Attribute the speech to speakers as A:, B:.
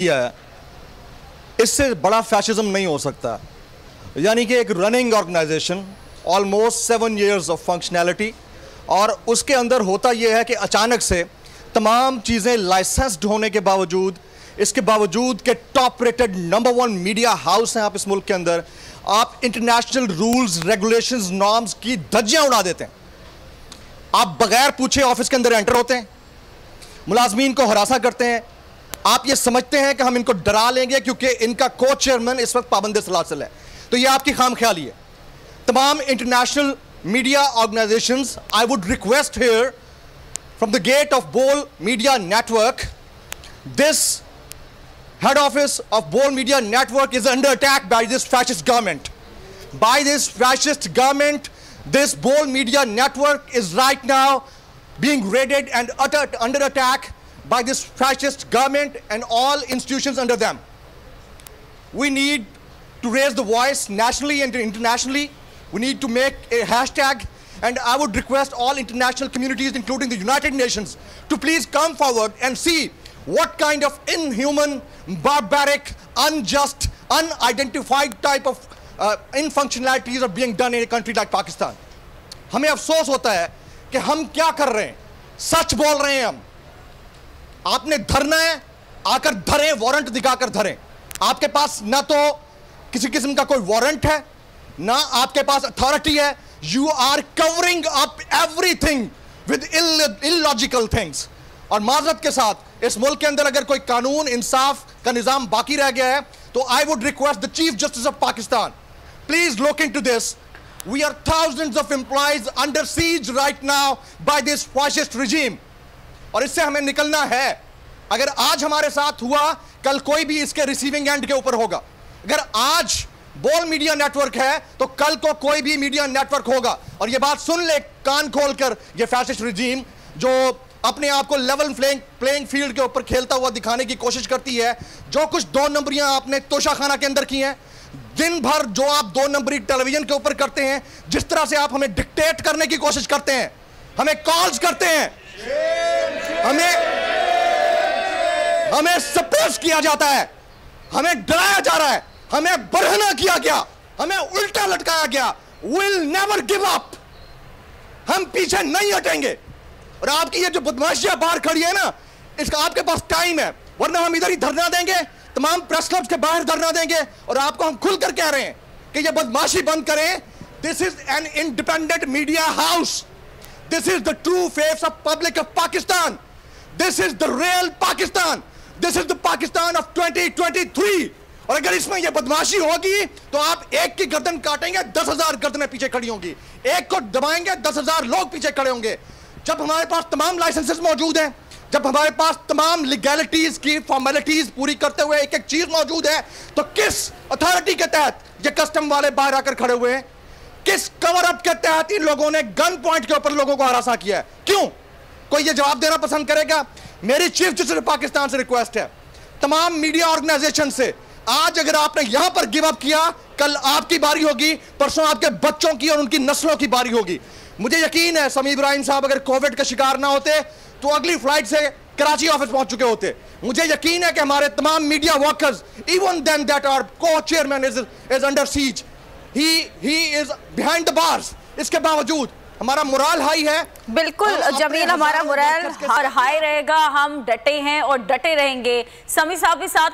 A: है, इससे बड़ा फैशिज्म नहीं हो सकता। यानी कि एक running organisation, almost 7 years of functionality, और उसके अंदर होता यह है कि अचानक से तमाम चीज़ें लाइसेंस्ड होने के बावजूद, इसके बावजूद कि top rated number 1 media house हैं आप इस मुल्क के अंदर, आप इंटरनेशनल रूल्स, रेगुलेशंस, नॉर्म्स की धज्जियां उड़ा देते हैं। आप बगैर पूछे ऑफिस के अंदर एंटर होते हैं, मुलाजमीन को हरासा करते हैं। आप ये समझते हैं कि हम इनको डरा लेंगे क्योंकि इनका को चेयरमैन इस वक्त पाबंद सलासिल है, तो ये आपकी खाम ख्याली है। तमाम international media organisations, I would request here from the gate of Bol Media Network, this head office of Bol Media Network is under attack by this fascist government. By this fascist government, this Bol Media Network is right now being raided and under attack by this fascist government and all institutions under them. We need to raise the voice nationally and internationally. We need to make a hashtag. And I would request all international communities, including the United Nations, to please come forward and see what kind of inhuman, barbaric, unjust, unidentified type of infunctionalities are being done in a country like Pakistan. हमें अफसोस होता है कि हम क्या कर रहे हैं, सच बोल रहे हैं हम। आपने धरना है, आकर धरें, वारंट दिखाकर धरें। आपके पास ना तो किसी किस्म का कोई वारंट है, ना आपके पास अथॉरिटी है। You are covering up everything with illogical things. और माजरत के साथ इस मुल्क के अंदर अगर कोई कानून इंसाफ का निज़ाम बाकी रह गया है, तो I would request the Chief Justice of Pakistan, please look into this. We are thousands of employees under siege right now by this fascist regime. और इससे हमें निकलना है। अगर आज हमारे साथ हुआ, कल कोई भी इसके रिसीविंग एंड के ऊपर होगा। अगर आज बोल मीडिया नेटवर्क है तो कल को कोई भी मीडिया नेटवर्क होगा। और ये बात सुन ले कान खोलकर, ये फैसिस्ट रिजीम जो अपने आप को लेवल प्लेइंग फील्ड के ऊपर खेलता हुआ दिखाने की कोशिश करती है, जो कुछ 2 नंबरियां आपने तोशाखाना के अंदर की हैं, दिन भर जो आप 2 नंबरी टेलीविजन के ऊपर करते हैं, जिस तरह से आप हमें डिक्टेट करने की कोशिश करते हैं, हमें कॉल्स करते हैं, हमें सप्रेस किया जाता है, हमें डराया जा रहा है, हमें बरहना किया गया, हमें उल्टा लटकाया गया। We'll never give up. हम पीछे नहीं हटेंगे। और आपकी ये जो बदमाशियां बाहर खड़ी है ना, इसका आपके पास टाइम है, वरना हम इधर ही धरना देंगे, तमाम प्रेस क्लब्स के बाहर धरना देंगे और आपको हम खुलकर कह रहे हैं कि ये बदमाशी बंद करें। This is an independent media house. This is the true face of public of Pakistan. This is the real Pakistan. This is the Pakistan of 2023. और अगर इसमें ये बदमाशी होगी तो आप एक की गर्दन काटेंगे, 10,000 गर्दनें पीछे खड़ी होंगी। एक को दबाएंगे, 10,000 लोग पीछे खड़े होंगे। जब हमारे पास तमाम लाइसेंसेस मौजूद हैं, जब हमारे पास तमाम लीगैलिटीज की फॉर्मेलिटीज पूरी करते हुए एक एक चीज मौजूद है, तो किस अथॉरिटी के तहत ये कस्टम वाले बाहर आकर खड़े हुए हैं? किस कवर अप के तहत इन लोगों ने गन पॉइंट के ऊपर लोगों को हरासा किया है? क्यों? कोई ये जवाब देना पसंद करेगा? मेरी चीफ जस्टिस पाकिस्तान से रिक्वेस्ट है, तमाम मीडिया ऑर्गेनाइजेशन से, आज अगर आपने यहां पर गिव अप किया, कल आपकी बारी होगी, परसों आपके बच्चों की और उनकी नस्लों की बारी होगी। मुझे यकीन है समी इब्राहिम साहब अगर कोविड का शिकार ना होते तो अगली फ्लाइट से कराची ऑफिस पहुंच चुके होते। मुझे यकीन है कि हमारे तमाम media workers, even then that our co-chairman is under siege, he is behind the bars, इसके बावजूद हमारा मोरल हाई है।
B: बिल्कुल जमील, हमारा मोरल हाई रहेगा, हम डटे हैं और डटे रहेंगे। समी साहब भी साथ